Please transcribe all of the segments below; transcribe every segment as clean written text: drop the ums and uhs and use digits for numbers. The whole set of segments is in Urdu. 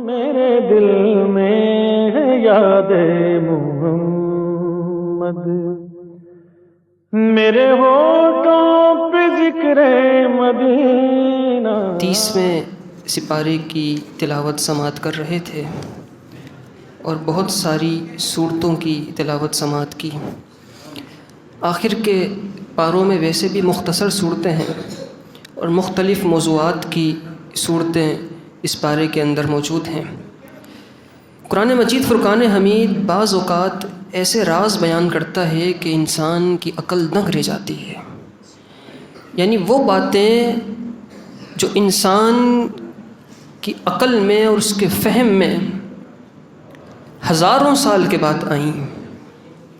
میرے دل میں ہے یاد محمد، میرے ہونٹوں پہ ذکر مدینہ۔ 30ویں سپارے کی تلاوت سماعت کر رہے تھے اور بہت ساری صورتوں کی تلاوت سماعت کی۔ آخر کے پاروں میں ویسے بھی مختصر صورتیں ہیں اور مختلف موضوعات کی صورتیں اس پارے کے اندر موجود ہیں۔ قرآن مجید فرقان حمید بعض اوقات ایسے راز بیان کرتا ہے کہ انسان کی عقل دنگ رہ جاتی ہے، یعنی وہ باتیں جو انسان کی عقل میں اور اس کے فہم میں ہزاروں سال کے بعد آئیں،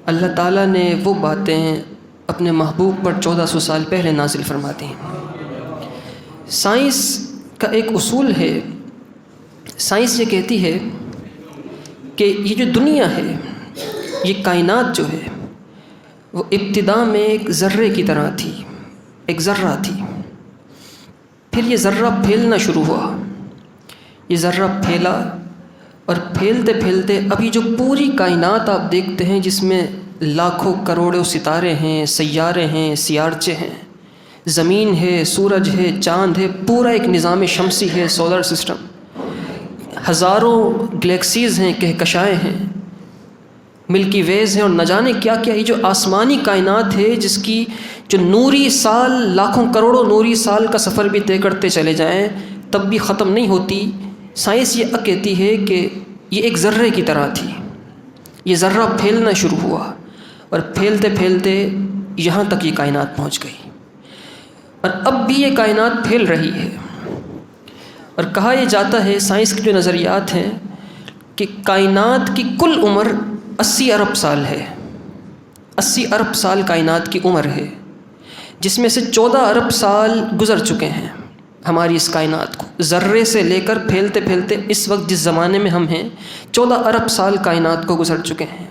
اللہ تعالیٰ نے وہ باتیں اپنے محبوب پر 1400 سال پہلے نازل فرما دیں۔ سائنس کا ایک اصول ہے، سائنس یہ کہتی ہے کہ یہ جو دنیا ہے، یہ کائنات جو ہے وہ ابتدا میں ایک ذرے کی طرح تھی، ایک ذرہ تھی، پھر یہ ذرہ پھیلنا شروع ہوا، یہ ذرہ پھیلا اور پھیلتے پھیلتے ابھی جو پوری کائنات آپ دیکھتے ہیں جس میں لاکھوں کروڑوں ستارے ہیں، سیارے ہیں، سیارچے ہیں، زمین ہے، سورج ہے، چاند ہے، پورا ایک نظام شمسی ہے، سولر سسٹم، ہزاروں گلیکسیز ہیں، کہکشائیں ہیں، ملکی ویز ہیں، اور نہ جانے کیا کیا، یہ جو آسمانی کائنات ہے جس کی جو نوری سال، لاکھوں کروڑوں نوری سال کا سفر بھی طے کرتے چلے جائیں تب بھی ختم نہیں ہوتی۔ سائنس یہ کہتی ہے کہ یہ ایک ذرے کی طرح تھی، یہ ذرہ پھیلنا شروع ہوا اور پھیلتے پھیلتے یہاں تک یہ کائنات پہنچ گئی، اور اب بھی یہ کائنات پھیل رہی ہے۔ اور کہا یہ جاتا ہے، سائنس کے جو نظریات ہیں، کہ کائنات کی کل عمر 80 ارب سال ہے، 80 ارب سال کائنات کی عمر ہے، جس میں سے 14 ارب سال گزر چکے ہیں ہماری اس کائنات کو، ذرے سے لے کر پھیلتے پھیلتے اس وقت جس زمانے میں ہم ہیں 14 ارب سال کائنات کو گزر چکے ہیں،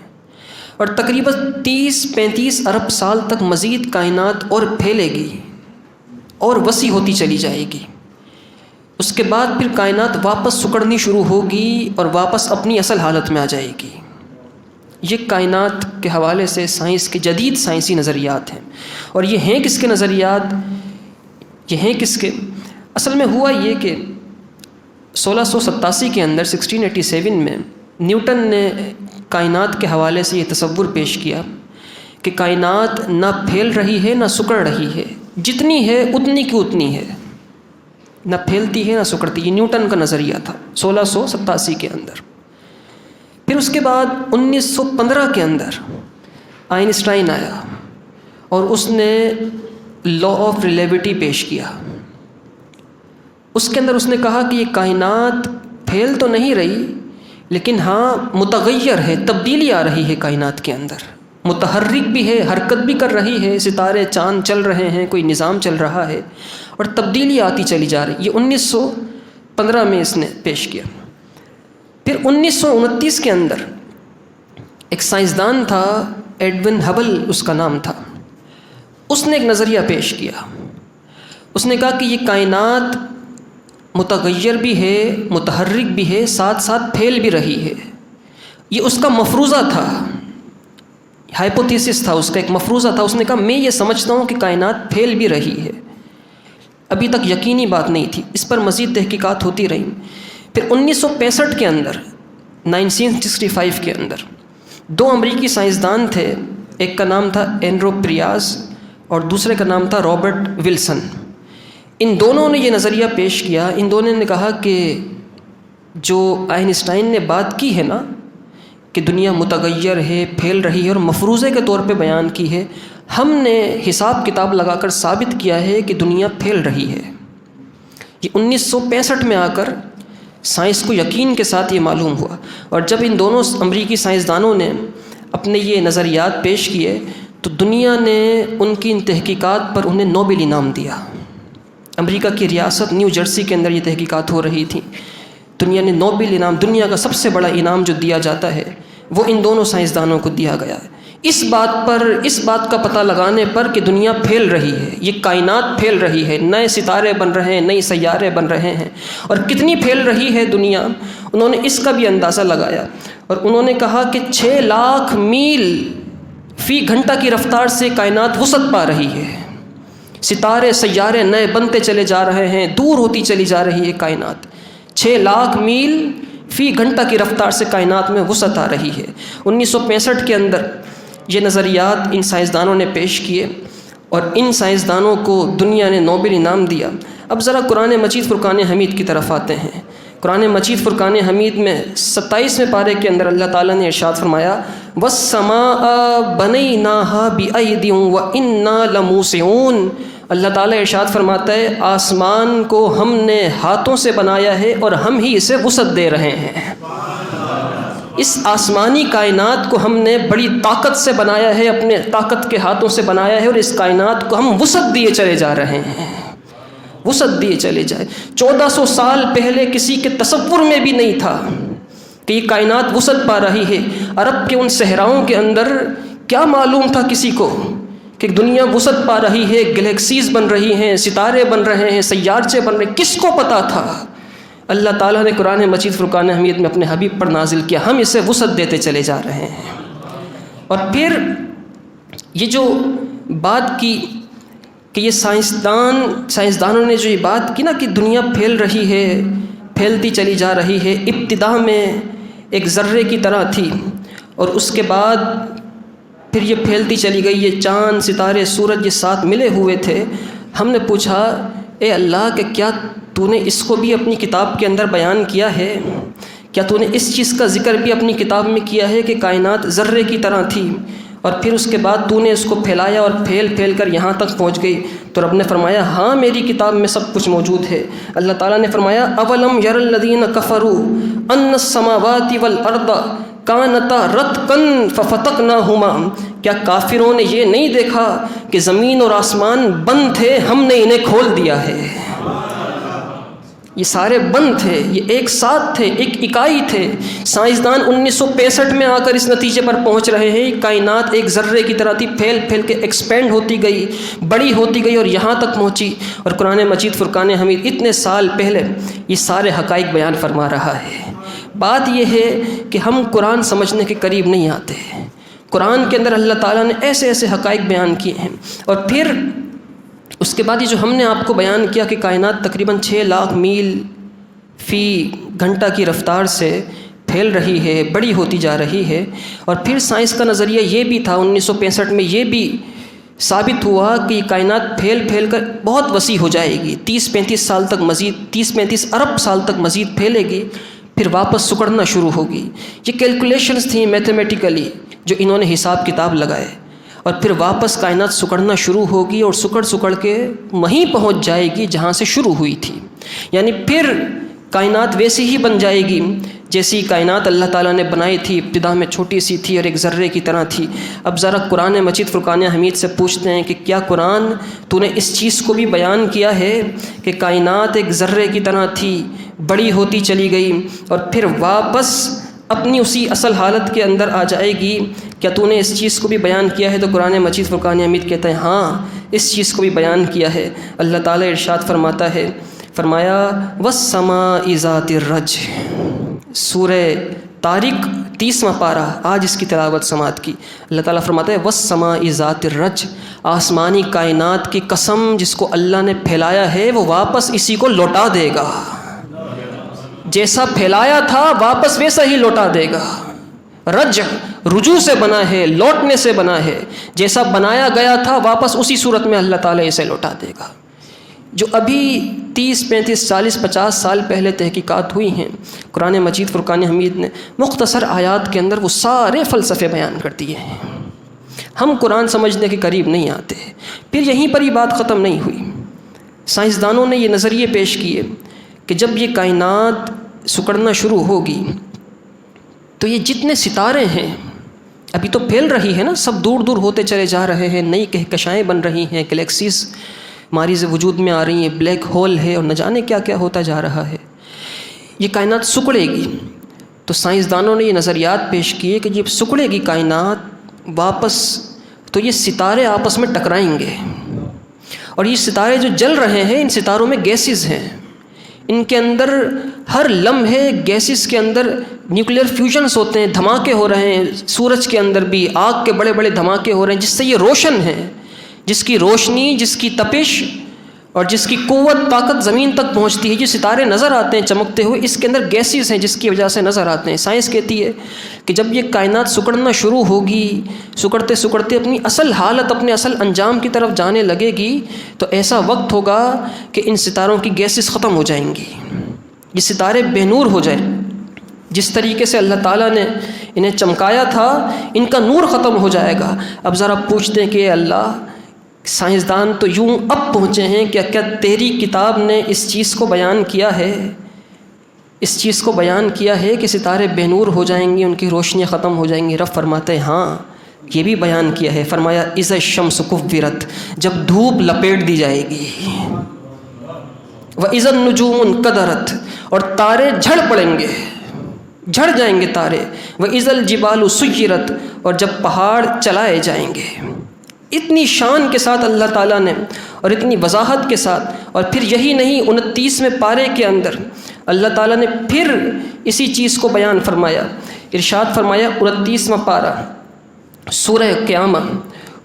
اور تقریباً 30-35 ارب سال تک مزید کائنات اور پھیلے گی اور وسیع ہوتی چلی جائے گی۔ اس کے بعد پھر کائنات واپس سکڑنی شروع ہوگی اور واپس اپنی اصل حالت میں آ جائے گی۔ یہ کائنات کے حوالے سے سائنس کے جدید سائنسی نظریات ہیں، اور یہ ہیں کس کے نظریات، یہ ہیں کس کے؟ اصل میں ہوا یہ کہ 1687 کے اندر 1687 میں نیوٹن نے کائنات کے حوالے سے یہ تصور پیش کیا کہ کائنات نہ پھیل رہی ہے نہ سکڑ رہی ہے، جتنی ہے اتنی کی اتنی ہے، نہ پھیلتی ہے نہ سکڑتی۔ یہ نیوٹن کا نظریہ تھا 1687 کے اندر۔ پھر اس کے بعد 1915 کے اندر آئنسٹائن آیا اور اس نے لا آف ریلیویٹی پیش کیا۔ اس کے اندر اس نے کہا کہ یہ کائنات پھیل تو نہیں رہی، لیکن ہاں متغیر ہے، تبدیلی آ رہی ہے کائنات کے اندر، متحرک بھی ہے، حرکت بھی کر رہی ہے، ستارے چاند چل رہے ہیں، کوئی نظام چل رہا ہے، اور تبدیلی آتی چلی جا رہی۔ یہ 1915 میں اس نے پیش کیا۔ پھر 1929 کے اندر ایک سائنسدان تھا، ایڈون ہبل اس کا نام تھا، اس نے ایک نظریہ پیش کیا۔ اس نے کہا کہ یہ کائنات متغیر بھی ہے، متحرک بھی ہے، ساتھ ساتھ پھیل بھی رہی ہے۔ یہ اس کا مفروضہ تھا، ہائپوتھیسس تھا، اس کا ایک مفروضہ تھا۔ اس نے کہا میں یہ سمجھتا ہوں کہ کائنات پھیل بھی رہی ہے، ابھی تک یقینی بات نہیں تھی، اس پر مزید تحقیقات ہوتی رہیں۔ پھر 1965 کے اندر، 1965 کے اندر 2 امریکی سائنسدان تھے، ایک کا نام تھا اینڈرو پریاز اور دوسرے کا نام تھا رابرٹ ولسن۔ ان دونوں نے یہ نظریہ پیش کیا۔ ان دونوں نے کہا کہ جو آئنسٹائن نے بات کی ہے نا کہ دنیا متغیر ہے، پھیل رہی ہے، اور مفروضے کے طور پہ بیان کی ہے، ہم نے حساب کتاب لگا کر ثابت کیا ہے کہ دنیا پھیل رہی ہے۔ یہ 1965 میں آ کر سائنس کو یقین کے ساتھ یہ معلوم ہوا، اور جب ان دونوں امریکی سائنسدانوں نے اپنے یہ نظریات پیش کیے تو دنیا نے ان کی ان تحقیقات پر انہیں نوبل انعام دیا۔ امریکہ کی ریاست نیو جرسی کے اندر یہ تحقیقات ہو رہی تھیں، دنیا نے نوبل انعام، دنیا کا سب سے بڑا انعام جو دیا جاتا ہے وہ ان دونوں سائنسدانوں کو دیا گیا ہے، اس بات کا پتہ لگانے پر کہ دنیا پھیل رہی ہے، یہ کائنات پھیل رہی ہے، نئے ستارے بن رہے ہیں، نئے سیارے بن رہے ہیں، اور کتنی پھیل رہی ہے دنیا، انہوں نے اس کا بھی اندازہ لگایا اور انہوں نے کہا کہ 6 لاکھ میل فی گھنٹہ کی رفتار سے کائنات وسعت پا رہی ہے، ستارے سیارے نئے بنتے چلے جا رہے ہیں، دور ہوتی چلی جا رہی ہے کائنات، 6 لاکھ میل فی گھنٹہ کی رفتار سے کائنات میں وسعت آ رہی ہے۔ 1965 کے اندر یہ نظریات ان سائنسدانوں نے پیش کیے اور ان سائنسدانوں کو دنیا نے نوبل انعام دیا۔ اب ذرا قرآن مجید فرقان حمید کی طرف آتے ہیں۔ قرآن مجید فرقان حمید میں 27ویں پارے کے اندر اللہ تعالیٰ نے ارشاد فرمایا وَالسَّمَاءَ بَنَيْنَاهَا بِأَيْدٍ وَإِنَّا لَمُوسِعُونَ۔ اللہ تعالیٰ ارشاد فرماتا ہے آسمان کو ہم نے ہاتھوں سے بنایا ہے اور ہم ہی اسے وسعت دے رہے ہیں۔ اس آسمانی کائنات کو ہم نے بڑی طاقت سے بنایا ہے، اپنے طاقت کے ہاتھوں سے بنایا ہے، اور اس کائنات کو ہم وسعت دیے چلے جا رہے ہیں، وسعت دیے چلے جائے۔ 1400 سال پہلے کسی کے تصور میں بھی نہیں تھا کہ یہ کائنات وسعت پا رہی ہے۔ عرب کے ان صحراؤں کے اندر کیا معلوم تھا کسی کو کہ دنیا وسعت پا رہی ہے، گلیکسیز بن رہی ہیں، ستارے بن رہے ہیں، سیارچے بن رہے ہیں، کس کو پتا تھا؟ اللہ تعالیٰ نے قرآن مجید فرقان حمید میں اپنے حبیب پر نازل کیا، ہم اسے وسعت دیتے چلے جا رہے ہیں۔ اور پھر یہ جو بات کی کہ یہ سائنسدانوں نے جو یہ بات کی نا کہ دنیا پھیل رہی ہے، پھیلتی چلی جا رہی ہے، ابتدا میں ایک ذرے کی طرح تھی اور اس کے بعد پھر یہ پھیلتی چلی گئی، یہ چاند ستارے سورج یہ ساتھ ملے ہوئے تھے۔ ہم نے پوچھا اے اللہ کہ کیا تو نے اس کو بھی اپنی کتاب کے اندر بیان کیا ہے؟ کیا تو نے اس چیز کا ذکر بھی اپنی کتاب میں کیا ہے کہ کائنات ذرے کی طرح تھی اور پھر اس کے بعد تو نے اس کو پھیلایا اور پھیل کر یہاں تک پہنچ گئی؟ تو رب نے فرمایا ہاں میری کتاب میں سب کچھ موجود ہے۔ اللہ تعالیٰ نے فرمایا اولم یر الذین کفروا ان السماوات والارض کانتا رتقا ففتقناہما، کیا کافروں نے یہ نہیں دیکھا کہ زمین اور آسمان بند تھے، ہم نے انہیں کھول دیا ہے۔ یہ سارے بند تھے، یہ ایک ساتھ تھے، ایک اکائی تھے۔ سائنسدان 1965 میں آ کر اس نتیجے پر پہنچ رہے ہیں کائنات ایک ذرے کی طرح تھی، پھیل کے ایکسپینڈ ہوتی گئی، بڑی ہوتی گئی اور یہاں تک پہنچی۔ اور قرآن مجید فرقان حمید اتنے سال پہلے یہ سارے حقائق بیان فرما رہا ہے۔ بات یہ ہے کہ ہم قرآن سمجھنے کے قریب نہیں آتے۔ قرآن کے اندر اللہ تعالیٰ نے ایسے ایسے حقائق بیان کیے ہیں، اور پھر اس کے بعد یہ جو ہم نے آپ کو بیان کیا کہ کائنات تقریباً 6 لاکھ میل فی گھنٹہ کی رفتار سے پھیل رہی ہے، بڑی ہوتی جا رہی ہے۔ اور پھر سائنس کا نظریہ یہ بھی تھا 1965 میں، یہ بھی ثابت ہوا کہ یہ کائنات پھیل کر بہت وسیع ہو جائے گی، 30-35 سال تک مزید، 30-35 ارب سال تک مزید پھیلے گی، پھر واپس سکڑنا شروع ہوگی۔ یہ کیلکولیشنز تھیں میتھمیٹیکلی جو انہوں نے حساب کتاب لگائے، اور پھر واپس کائنات سکڑنا شروع ہوگی اور سکڑ کے وہیں پہنچ جائے گی جہاں سے شروع ہوئی تھی۔ یعنی پھر کائنات ویسی ہی بن جائے گی جیسی کائنات اللہ تعالیٰ نے بنائی تھی، ابتدا میں چھوٹی سی تھی اور ایک ذرے کی طرح تھی۔ اب ذرا قرآن مجید فرقان حمید سے پوچھتے ہیں کہ کیا قرآن تو نے اس چیز کو بھی بیان کیا ہے کہ کائنات ایک ذرے کی طرح تھی، بڑی ہوتی چلی گئی اور پھر واپس اپنی اسی اصل حالت کے اندر آ جائے گی؟ کیا تو نے اس چیز کو بھی بیان کیا ہے؟ تو قرآن مجید فرقان حمید کہتا ہے ہاں اس چیز کو بھی بیان کیا ہے۔ اللہ تعالیٰ ارشاد فرماتا ہے، فرمایا وَالسَّمَاءِ ذَاتِ الرَّجْعِ، سورہ طارق 30واں پارہ، آج اس کی تلاوت سماعت کی۔ اللہ تعالیٰ فرماتا ہے وَالسَّمَاءِ ذَاتِ الرَّجْعِ، آسمانی کائنات کی قسم جس کو اللہ نے پھیلایا ہے وہ واپس اسی کو لوٹا دے گا، جیسا پھیلایا تھا واپس ویسا ہی لوٹا دے گا۔ رجع رجوع سے بنا ہے، لوٹنے سے بنا ہے، جیسا بنایا گیا تھا واپس اسی صورت میں اللہ تعالیٰ اسے لوٹا دے گا۔ جو ابھی 30-35 40 50 سال پہلے تحقیقات ہوئی ہیں، قرآن مجید فرقان حمید نے مختصر آیات کے اندر وہ سارے فلسفے بیان کر دیے ہیں۔ ہم قرآن سمجھنے کے قریب نہیں آتے۔ پھر یہیں پر ہی بات ختم نہیں ہوئی، سائنسدانوں نے یہ نظریے پیش کیے کہ جب یہ کائنات سکڑنا شروع ہوگی تو یہ جتنے ستارے ہیں، ابھی تو پھیل رہی ہے نا، سب دور دور ہوتے چلے جا رہے ہیں، نئی کہکشائیں بن رہی ہیں، گلیکسیز ہماری سے وجود میں آ رہی ہیں، بلیک ہول ہے اور نہ جانے کیا کیا ہوتا جا رہا ہے۔ یہ کائنات سکڑے گی تو سائنسدانوں نے یہ نظریات پیش کیے کہ جب سکڑے گی کائنات واپس تو یہ ستارے آپس میں ٹکرائیں گے، اور یہ ستارے جو جل رہے ہیں ان ستاروں میں گیسز ہیں، ان کے اندر ہر لمحے گیسز کے اندر نیوکلیئر فیوژنس ہوتے ہیں، دھماکے ہو رہے ہیں، سورج کے اندر بھی آگ کے بڑے بڑے دھماکے ہو رہے ہیں، جس سے یہ روشن ہے، جس کی روشنی، جس کی تپش اور جس کی قوت طاقت زمین تک پہنچتی ہے۔ جو ستارے نظر آتے ہیں چمکتے ہوئے، اس کے اندر گیسز ہیں جس کی وجہ سے نظر آتے ہیں۔ سائنس کہتی ہے کہ جب یہ کائنات سکڑنا شروع ہوگی، سکڑتے سکڑتے اپنی اصل حالت، اپنے اصل انجام کی طرف جانے لگے گی، تو ایسا وقت ہوگا کہ ان ستاروں کی گیسز ختم ہو جائیں گی، یہ ستارے بے نور ہو جائیں۔ جس طریقے سے اللہ تعالیٰ نے انہیں چمکایا تھا، ان کا نور ختم ہو جائے گا۔ اب ذرا پوچھتے ہیں کہ اے اللہ، سائنسدان تو یوں اب پہنچے ہیں کہ کیا تیری کتاب نے اس چیز کو بیان کیا ہے، اس چیز کو بیان کیا ہے کہ ستارے بے نور ہو جائیں گے، ان کی روشنیاں ختم ہو جائیں گی؟ رب فرماتے ہیں ہاں، یہ بھی بیان کیا ہے۔ فرمایا اذا الشمس کورت، جب دھوپ لپیٹ دی جائے گی، وَإِذَا النُّجُومُ انْكَدَرَتْ، اور تارے جھڑ پڑیں گے، جھڑ جائیں گے تارے، وَإِذَا الْجِبَالُ سُيِّرَتْ، اور جب پہاڑ چلائے جائیں گے۔ اتنی شان کے ساتھ اللہ تعالیٰ نے اور اتنی وضاحت کے ساتھ، اور پھر یہی نہیں، 29ویں پارے کے اندر اللہ تعالیٰ نے پھر اسی چیز کو بیان فرمایا۔ ارشاد فرمایا 29واں پارہ سورہ قیامہ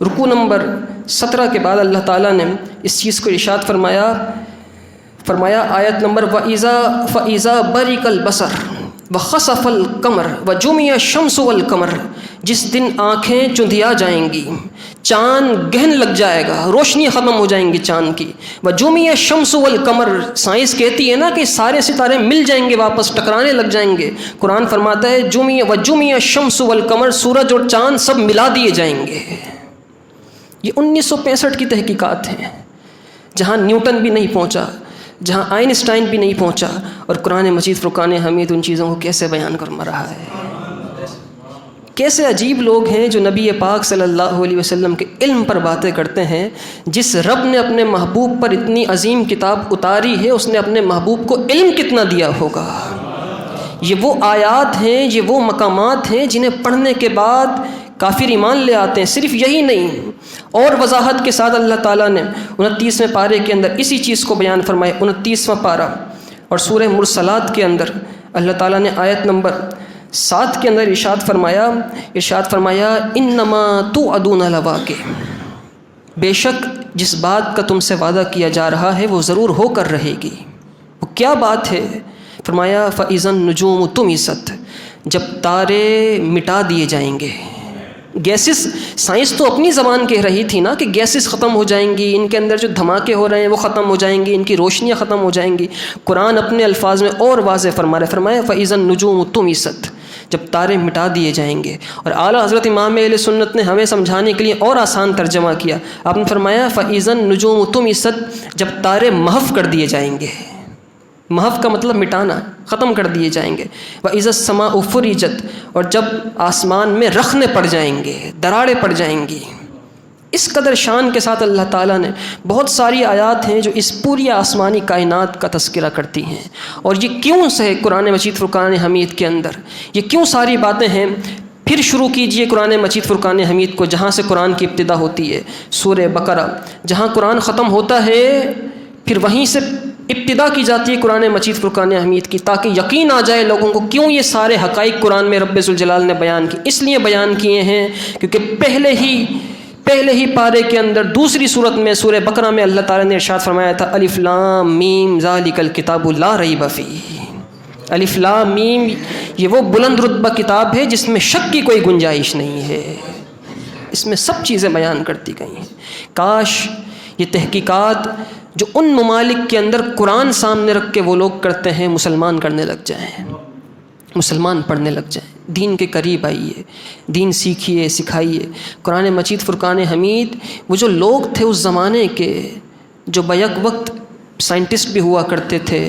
رکوع نمبر 17 کے بعد اللہ تعالیٰ نے اس چیز کو ارشاد فرمایا آیت نمبر فَإِذَا بَرِقَ الْبَصَرُ وَخَسَفَ الْقَمَرُ وَجُمِعَ الشَّمْسُ وَالْقَمَرُ، جس دن آنکھیں چندھیا جائیں گی، چاند گہن لگ جائے گا، روشنی ختم ہو جائیں گی چاند کی۔ وَجُمِعَ الشَّمْسُ وَالْقَمَرُ، سائنس کہتی ہے نا کہ سارے ستارے مل جائیں گے، واپس ٹکرانے لگ جائیں گے۔ قرآن فرماتا ہے وَجُمِعَ الشَّمْسُ وَالْقَمَرُ، سورج اور چاند سب ملا دیے جائیں گے۔ یہ 1965 کی تحقیقات ہیں، جہاں نیوٹن بھی نہیں پہنچا، جہاں آئنسٹائن بھی نہیں پہنچا، اور قرآن مجید فرقان حمید ان چیزوں کو کیسے بیان کر رہا ہے۔ کیسے عجیب لوگ ہیں جو نبی پاک صلی اللہ علیہ وسلم کے علم پر باتیں کرتے ہیں۔ جس رب نے اپنے محبوب پر اتنی عظیم کتاب اتاری ہے، اس نے اپنے محبوب کو علم کتنا دیا ہوگا۔ یہ وہ آیات ہیں، یہ وہ مقامات ہیں جنہیں پڑھنے کے بعد کافر ایمان لے آتے ہیں۔ صرف یہی نہیں، اور وضاحت کے ساتھ اللہ تعالیٰ نے 29ویں پارے کے اندر اسی چیز کو بیان فرمایا۔ 29واں پارہ اور سورہ مرسلات کے اندر اللہ تعالیٰ نے آیت نمبر 7 کے اندر ارشاد فرمایا انما توعدون لواقع، بے شک جس بات کا تم سے وعدہ کیا جا رہا ہے وہ ضرور ہو کر رہے گی۔ وہ کیا بات ہے؟ فرمایا فَإِذَا النُّجُومُ طُمِسَتْ، جب تارے مٹا دیے جائیں گے۔ گیسز، سائنس تو اپنی زبان کہہ رہی تھی نا کہ گیسز ختم ہو جائیں گی، ان کے اندر جو دھماکے ہو رہے ہیں وہ ختم ہو جائیں گی، ان کی روشنیاں ختم ہو جائیں گی۔ قرآن اپنے الفاظ میں اور واضح فرمایا فَإِذَا النُّجُومُ طُمِسَتْ، جب تارے مٹا دیے جائیں گے۔ اور اعلیٰ حضرت امام اہل سنت نے ہمیں سمجھانے کے لیے اور آسان ترجمہ کیا، آپ نے فرمایا فَإِذَا النُّجُومُ طُمِسَتْ، جب تارے محو کر دیے جائیں گے۔ محو کا مطلب مٹانا، ختم کر دیے جائیں گے۔ وَإِذَا السَّمَاءُ فُرِجَتْ، اور جب آسمان میں رخنے پڑ جائیں گے، دراڑیں پڑ جائیں گی۔ اس قدر شان کے ساتھ اللہ تعالیٰ نے بہت ساری آیات ہیں جو اس پوری آسمانی کائنات کا تذکرہ کرتی ہیں۔ اور یہ کیوں سے قرآن مجید فرقان حمید کے اندر یہ کیوں ساری باتیں ہیں؟ پھر شروع کیجئے قرآن مجید فرقان حمید کو، جہاں سے قرآن کی ابتدا ہوتی ہے، سورہ بقرہ، جہاں قرآن ختم ہوتا ہے پھر وہیں سے ابتدا کی جاتی ہے قرآن مجید فرقان حمید کی، تاکہ یقین آ جائے لوگوں کو کیوں یہ سارے حقائق قرآن میں رب ذوالجلال نے بیان کی۔ اس لیے بیان کیے ہیں کیونکہ پہلے ہی پارے کے اندر دوسری صورت میں سورہ بقرہ میں اللہ تعالیٰ نے ارشاد فرمایا تھا الف لام میم ذالک الکتاب لا ریب فیہ۔ الف لام میم، یہ وہ بلند رتبہ کتاب ہے جس میں شک کی کوئی گنجائش نہیں ہے، اس میں سب چیزیں بیان کرتی گئی ہیں۔ کاش یہ تحقیقات جو ان ممالک کے اندر قرآن سامنے رکھ کے وہ لوگ کرتے ہیں، مسلمان کرنے لگ جائیں، مسلمان پڑھنے لگ جائیں، دین کے قریب آئیے، دین سیکھیے، سکھائیے۔ قرآن مجید فرقان حمید، وہ جو لوگ تھے اس زمانے کے جو بیک وقت سائنٹسٹ بھی ہوا کرتے تھے،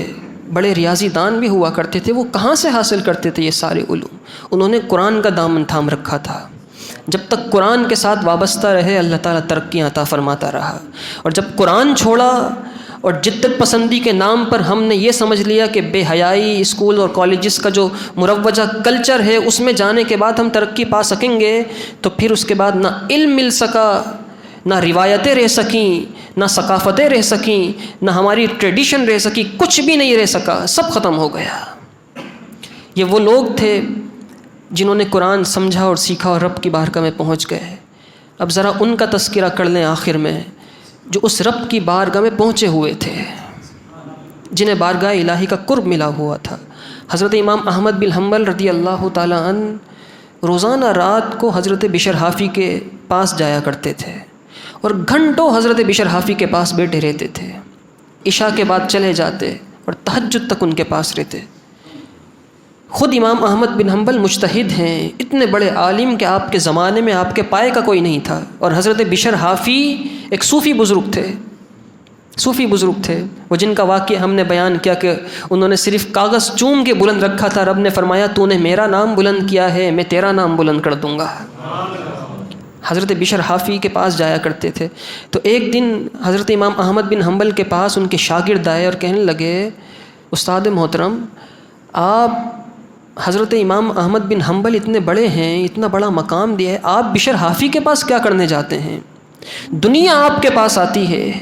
بڑے ریاضی دان بھی ہوا کرتے تھے، وہ کہاں سے حاصل کرتے تھے یہ سارے علوم؟ انہوں نے قرآن کا دامن تھام رکھا تھا۔ جب تک قرآن کے ساتھ وابستہ رہے اللہ تعالیٰ ترقیاں عطا فرماتا رہا، اور جب قرآن چھوڑا اور جدت پسندی کے نام پر ہم نے یہ سمجھ لیا کہ بے حیائی اسکول اور کالجز کا جو مروجہ کلچر ہے اس میں جانے کے بعد ہم ترقی پا سکیں گے، تو پھر اس کے بعد نہ علم مل سکا، نہ روایتیں رہ سکیں، نہ ثقافتیں رہ سکیں، نہ ہماری ٹریڈیشن رہ سکی، کچھ بھی نہیں رہ سکا، سب ختم ہو گیا۔ یہ وہ لوگ تھے جنہوں نے قرآن سمجھا اور سیکھا اور رب کی بارگاہ میں پہنچ گئے۔ اب ذرا ان کا تذکرہ کر لیں آخر میں، جو اس رب کی بارگاہ میں پہنچے ہوئے تھے، جنہیں بارگاہ الہی کا قرب ملا ہوا تھا۔ حضرت امام احمد بن حنبل رضی اللہ تعالیٰ عنہ روزانہ رات کو حضرت بشر حافی کے پاس جایا کرتے تھے اور گھنٹوں حضرت بشر حافی کے پاس بیٹھے رہتے تھے۔ عشاء کے بعد چلے جاتے اور تہجد تک ان کے پاس رہتے۔ خود امام احمد بن حنبل مجتہد ہیں، اتنے بڑے عالم کہ آپ کے زمانے میں آپ کے پائے کا کوئی نہیں تھا، اور حضرت بشر حافی ایک صوفی بزرگ تھے، صوفی بزرگ تھے، وہ جن کا واقعہ ہم نے بیان کیا کہ انہوں نے صرف کاغذ چوم کے بلند رکھا تھا، رب نے فرمایا تو نے میرا نام بلند کیا ہے، میں تیرا نام بلند کر دوں گا۔ حضرت بشر حافی کے پاس جایا کرتے تھے۔ تو ایک دن حضرت امام احمد بن حنبل کے پاس ان کے شاگرد آئے اور کہنے لگے، استاد محترم، آپ حضرت امام احمد بن حنبل اتنے بڑے ہیں، اتنا بڑا مقام دیا ہے، آپ بشر حافی کے پاس کیا کرنے جاتے ہیں؟ دنیا آپ کے پاس آتی ہے،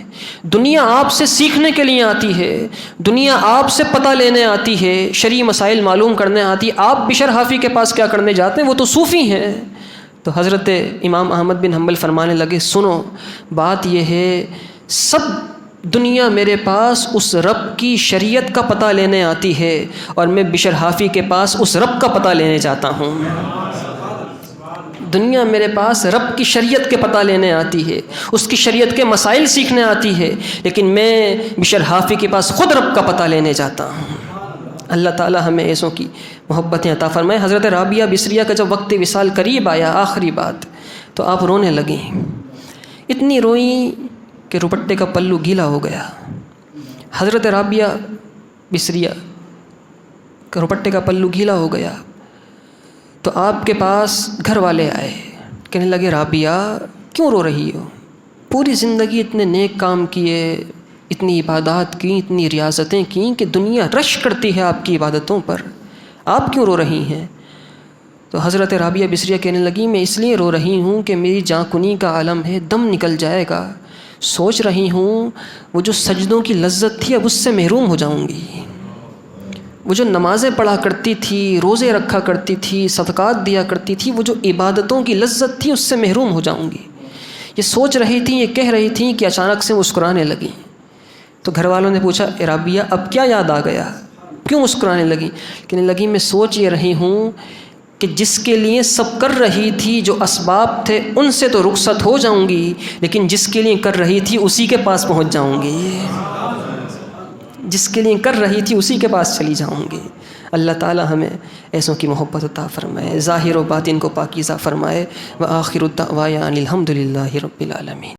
دنیا آپ سے سیکھنے کے لیے آتی ہے، دنیا آپ سے پتہ لینے آتی ہے، شرعی مسائل معلوم کرنے آتی ہے، آپ بشر حافی کے پاس کیا کرنے جاتے ہیں؟ وہ تو صوفی ہیں۔ تو حضرت امام احمد بن حنبل فرمانے لگے، سنو، بات یہ ہے، سب دنیا میرے پاس اس رب کی شریعت کا پتہ لینے آتی ہے، اور میں بشر حافی کے پاس اس رب کا پتہ لینے جاتا ہوں۔ دنیا میرے پاس رب کی شریعت کے پتہ لینے آتی ہے، اس کی شریعت کے مسائل سیکھنے آتی ہے، لیکن میں بشر حافی کے پاس خود رب کا پتہ لینے جاتا ہوں۔ اللہ تعالی ہمیں ایسوں کی محبتیں عطا فرمائے۔ حضرت رابعہ بصریہ کا جب وقت وصال قریب آیا، آخری بات، تو آپ رونے لگیں، اتنی روئیں کہ روپٹے کا پلو گیلا ہو گیا۔ حضرت رابعہ بصریہ کا روپٹے کا پلو گیلا ہو گیا، تو آپ کے پاس گھر والے آئے، کہنے لگے، رابعہ کیوں رو رہی ہو؟ پوری زندگی اتنے نیک کام کیے، اتنی عبادات کی، اتنی ریاضتیں کیں کہ دنیا رش کرتی ہے آپ کی عبادتوں پر، آپ کیوں رو رہی ہیں؟ تو حضرت رابعہ بصریہ کہنے لگی، میں اس لیے رو رہی ہوں کہ میری جاں کنی کا عالم ہے، دم نکل جائے گا، سوچ رہی ہوں وہ جو سجدوں کی لذت تھی اب اس سے محروم ہو جاؤں گی، وہ جو نمازیں پڑھا کرتی تھی، روزے رکھا کرتی تھی، صدقات دیا کرتی تھی، وہ جو عبادتوں کی لذت تھی اس سے محروم ہو جاؤں گی۔ یہ سوچ رہی تھیں، یہ کہہ رہی تھیں کہ اچانک سے مسکرانے لگیں۔ تو گھر والوں نے پوچھا، اے رابعہ اب کیا یاد آ گیا، کیوں مسکرانے لگی؟ کہنے لگی، میں سوچ یہ رہی ہوں کہ جس کے لیے سب کر رہی تھی، جو اسباب تھے ان سے تو رخصت ہو جاؤں گی، لیکن جس کے لیے کر رہی تھی اسی کے پاس پہنچ جاؤں گی، جس کے لیے کر رہی تھی اسی کے پاس چلی جاؤں گی۔ اللہ تعالی ہمیں ایسوں کی محبت عطا فرمائے، ظاہر و باطن کو پاکیزہ فرمائے۔ وآخر الدعوانا الحمد للہ رب العالمین۔